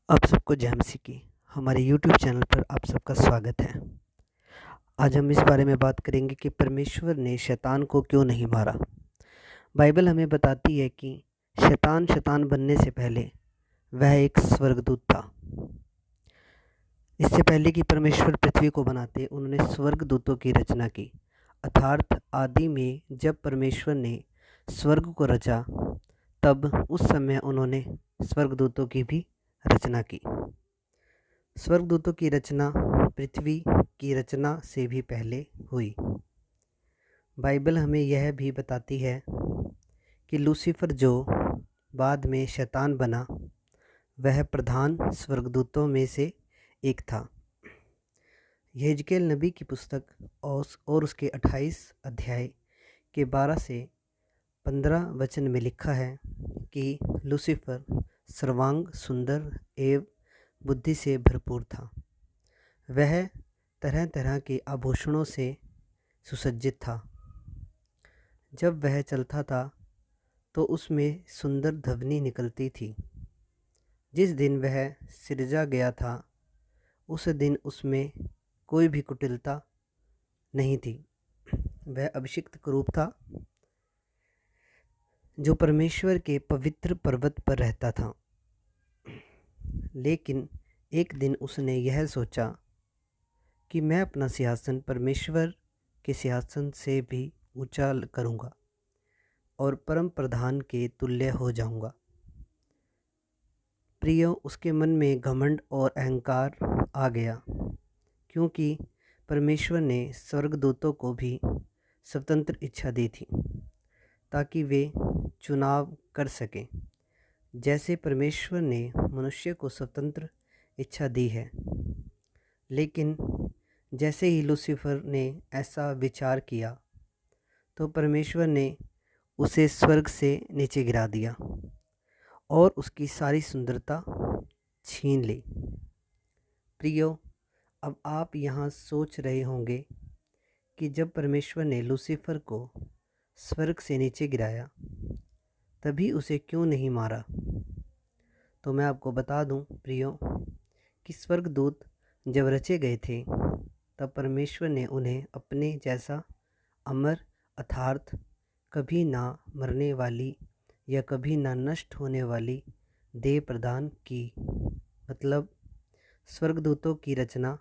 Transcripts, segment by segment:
आप सबको जय मसीह की हमारे यूट्यूब चैनल पर आप सबका स्वागत है। आज हम इस बारे में बात करेंगे कि परमेश्वर ने शैतान को क्यों नहीं मारा। बाइबल हमें बताती है कि शैतान बनने से पहले वह एक स्वर्गदूत था। इससे पहले कि परमेश्वर पृथ्वी को बनाते उन्होंने स्वर्गदूतों की रचना की। अर्थात आदि में जब परमेश्वर ने स्वर्ग को रचा तब उस समय उन्होंने स्वर्गदूतों की भी रचना की। स्वर्गदूतों की रचना पृथ्वी की रचना से भी पहले हुई। बाइबल हमें यह भी बताती है कि लूसीफर जो बाद में शैतान बना वह प्रधान स्वर्गदूतों में से एक था। यहेजकेल नबी की पुस्तक और उसके 28 अध्याय के 12 से 15 वचन में लिखा है कि लूसीफर सर्वांग सुंदर एवं बुद्धि से भरपूर था। वह तरह तरह के आभूषणों से सुसज्जित था। जब वह चलता था तो उसमें सुंदर ध्वनि निकलती थी। जिस दिन वह सिरजा गया था उस दिन उसमें कोई भी कुटिलता नहीं थी। वह अभिषिक्त करूप था जो परमेश्वर के पवित्र पर्वत पर रहता था। लेकिन एक दिन उसने यह सोचा कि मैं अपना सिंहासन परमेश्वर के सिंहासन से भी ऊंचा करूंगा और परम प्रधान के तुल्य हो जाऊंगा। प्रियो, उसके मन में घमंड और अहंकार आ गया, क्योंकि परमेश्वर ने स्वर्गदूतों को भी स्वतंत्र इच्छा दी थी ताकि वे चुनाव कर सकें, जैसे परमेश्वर ने मनुष्य को स्वतंत्र इच्छा दी है। लेकिन जैसे ही लूसीफर ने ऐसा विचार किया तो परमेश्वर ने उसे स्वर्ग से नीचे गिरा दिया और उसकी सारी सुंदरता छीन ली। प्रियो, अब आप यहाँ सोच रहे होंगे कि जब परमेश्वर ने लूसीफर को स्वर्ग से नीचे गिराया तभी उसे क्यों नहीं मारा। तो मैं आपको बता दूं प्रियो कि स्वर्गदूत जब रचे गए थे तब परमेश्वर ने उन्हें अपने जैसा अमर अर्थात कभी ना मरने वाली या कभी ना नष्ट होने वाली देह प्रदान की। मतलब स्वर्गदूतों की रचना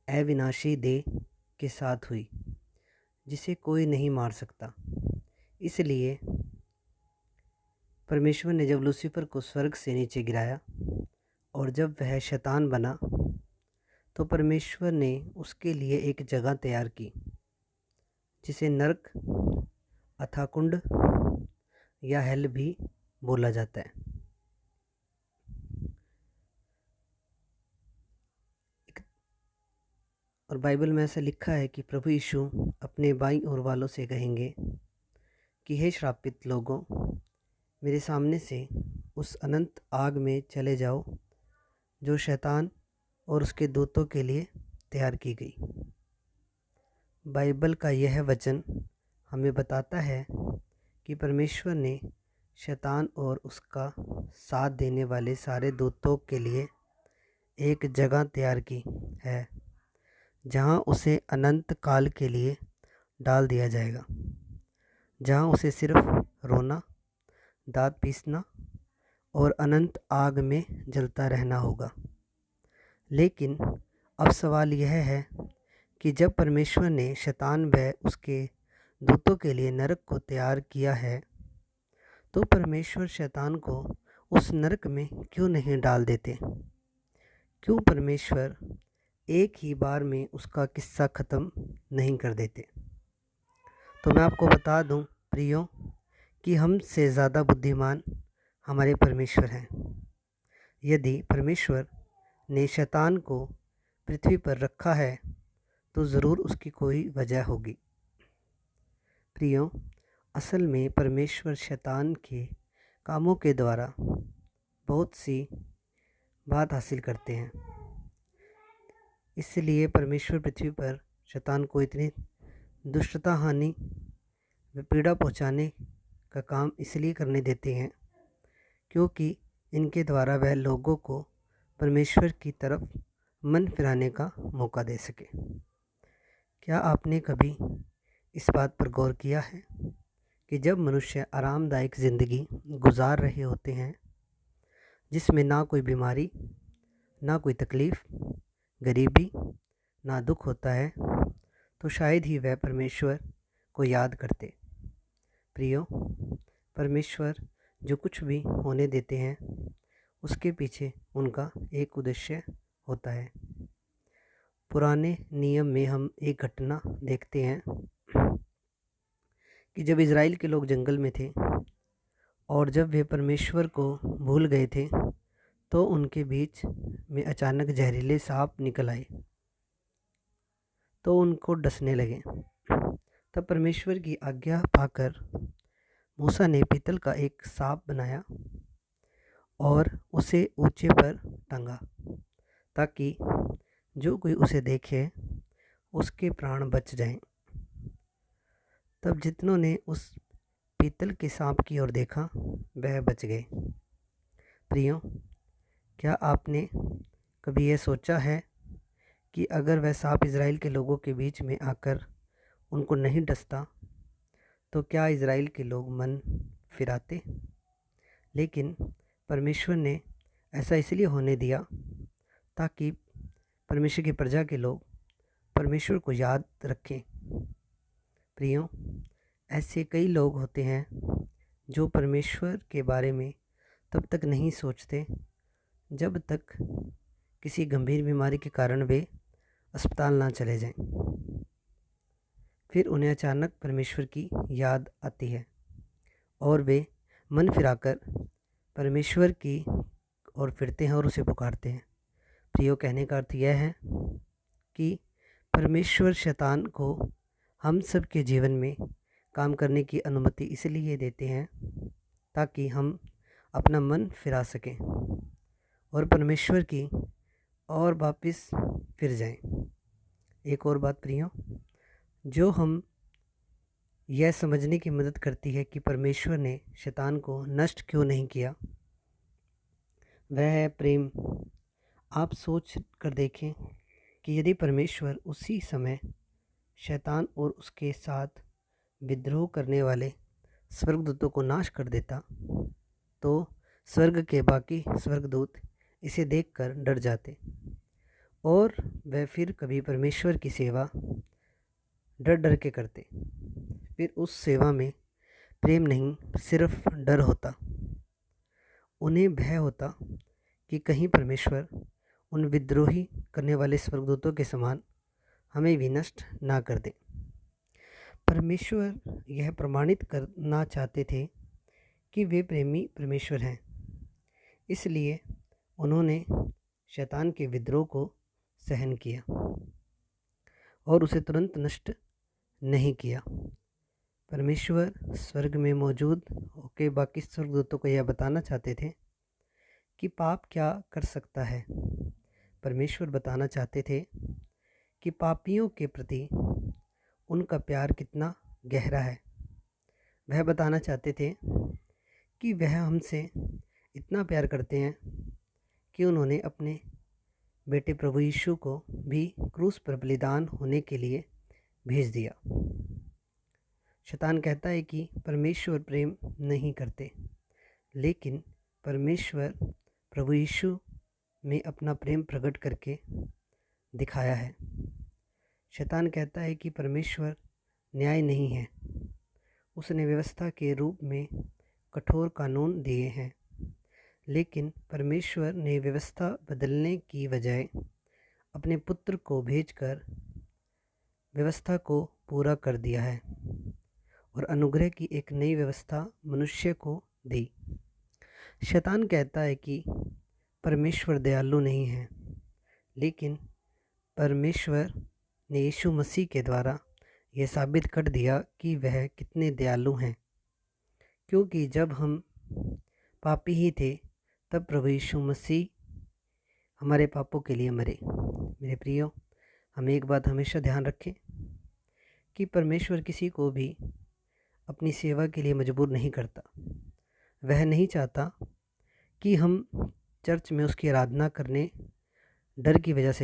अविनाशी देह के साथ हुई जिसे कोई नहीं मार सकता। इसलिए परमेश्वर ने जब लूसीफर को स्वर्ग से नीचे गिराया और जब वह शैतान बना तो परमेश्वर ने उसके लिए एक जगह तैयार की जिसे नरक अथवा कुंड या हेल भी बोला जाता है। और बाइबल में ऐसा लिखा है कि प्रभु यीशु अपने बाईं ओर वालों से कहेंगे कि हे श्रापित लोगों, मेरे सामने से उस अनंत आग में चले जाओ जो शैतान और उसके दूतों के लिए तैयार की गई। बाइबल का यह वचन हमें बताता है कि परमेश्वर ने शैतान और उसका साथ देने वाले सारे दूतों के लिए एक जगह तैयार की है जहां उसे अनंत काल के लिए डाल दिया जाएगा, जहां उसे सिर्फ रोना, दांत पीसना और अनंत आग में जलता रहना होगा। लेकिन अब सवाल यह है कि जब परमेश्वर ने शैतान व उसके दूतों के लिए नरक को तैयार किया है तो परमेश्वर शैतान को उस नरक में क्यों नहीं डाल देते? क्यों परमेश्वर एक ही बार में उसका किस्सा ख़त्म नहीं कर देते? तो मैं आपको बता दूं प्रियो कि हमसे ज़्यादा बुद्धिमान हमारे परमेश्वर हैं। यदि परमेश्वर ने शैतान को पृथ्वी पर रखा है तो ज़रूर उसकी कोई वजह होगी। प्रियो, असल में परमेश्वर शैतान के कामों के द्वारा बहुत सी बात हासिल करते हैं। इसलिए परमेश्वर पृथ्वी पर शैतान को इतनी दुष्टता, हानि व पीड़ा पहुंचाने का काम इसलिए करने देते हैं क्योंकि इनके द्वारा वह लोगों को परमेश्वर की तरफ मन फिराने का मौका दे सके। क्या आपने कभी इस बात पर गौर किया है कि जब मनुष्य आरामदायक ज़िंदगी गुजार रहे होते हैं, जिसमें ना कोई बीमारी, ना कोई तकलीफ़, गरीबी, ना दुख होता है, तो शायद ही वह परमेश्वर को याद करते। प्रियो, परमेश्वर जो कुछ भी होने देते हैं, उसके पीछे उनका एक उद्देश्य होता है। पुराने नियम में हम एक घटना देखते हैं कि जब इज़राइल के लोग जंगल में थे और जब वे परमेश्वर को भूल गए थे, तो उनके बीच में अचानक जहरीले सांप निकल आए, तो उनको डसने लगे। तब परमेश्वर की आज्ञा पाकर मूसा ने पीतल का एक सांप बनाया और उसे ऊंचे पर टांगा, ताकि जो कोई उसे देखे उसके प्राण बच जाएं। तब जितनों ने उस पीतल के सांप की ओर देखा, वह बच गए। प्रियो, क्या आपने कभी यह सोचा है कि अगर वह सांप इज़राइल के लोगों के बीच में आकर उनको नहीं डसता, तो क्या इज़राइल के लोग मन फिराते? लेकिन परमेश्वर ने ऐसा इसलिए होने दिया ताकि परमेश्वर की प्रजा के लोग परमेश्वर को याद रखें। प्रियो, ऐसे कई लोग होते हैं जो परमेश्वर के बारे में तब तक नहीं सोचते जब तक किसी गंभीर बीमारी के कारण वे अस्पताल ना चले जाएं। फिर उन्हें अचानक परमेश्वर की याद आती है और वे मन फिराकर परमेश्वर की ओर फिरते हैं और उसे पुकारते हैं। प्रियो, कहने का अर्थ यह है कि परमेश्वर शैतान को हम सब के जीवन में काम करने की अनुमति इसलिए देते हैं ताकि हम अपना मन फिरा सकें और परमेश्वर की और वापस फिर जाएं। एक और बात प्रियो, जो हम यह समझने की मदद करती है कि परमेश्वर ने शैतान को नष्ट क्यों नहीं किया, वह है प्रेम। आप सोच कर देखें कि यदि परमेश्वर उसी समय शैतान और उसके साथ विद्रोह करने वाले स्वर्गदूतों को नाश कर देता, तो स्वर्ग के बाकी स्वर्गदूत इसे देखकर डर जाते और वह फिर कभी परमेश्वर की सेवा डर डर के करते। फिर उस सेवा में प्रेम नहीं, सिर्फ डर होता। उन्हें भय होता कि कहीं परमेश्वर उन विद्रोही करने वाले स्वर्गदूतों के समान हमें भी नष्ट ना कर दे। परमेश्वर यह प्रमाणित करना चाहते थे कि वे प्रेमी परमेश्वर हैं, इसलिए उन्होंने शैतान के विद्रोह को सहन किया और उसे तुरंत नष्ट नहीं किया। परमेश्वर स्वर्ग में मौजूद होकर बाकी स्वर्गदूतों को यह बताना चाहते थे कि पाप क्या कर सकता है। परमेश्वर बताना चाहते थे कि पापियों के प्रति उनका प्यार कितना गहरा है। वह बताना चाहते थे कि वह हमसे इतना प्यार करते हैं कि उन्होंने अपने बेटे प्रभु यीशु को भी क्रूस पर बलिदान होने के लिए भेज दिया। शैतान कहता है कि परमेश्वर प्रेम नहीं करते, लेकिन परमेश्वर प्रभु यीशु में अपना प्रेम प्रकट करके दिखाया है। शैतान कहता है कि परमेश्वर न्याय नहीं है, उसने व्यवस्था के रूप में कठोर कानून दिए हैं, लेकिन परमेश्वर ने व्यवस्था बदलने की बजाय अपने पुत्र को भेजकर व्यवस्था को पूरा कर दिया है और अनुग्रह की एक नई व्यवस्था मनुष्य को दी। शैतान कहता है कि परमेश्वर दयालु नहीं है, लेकिन परमेश्वर ने यीशु मसीह के द्वारा यह साबित कर दिया कि वह कितने दयालु हैं, क्योंकि जब हम पापी ही थे तब प्रभु यीशु मसीह हमारे पापों के लिए मरे। मेरे प्रियो, हम एक बात हमेशा ध्यान रखें कि परमेश्वर किसी को भी अपनी सेवा के लिए मजबूर नहीं करता। वह नहीं चाहता कि हम चर्च में उसकी आराधना करने डर की वजह से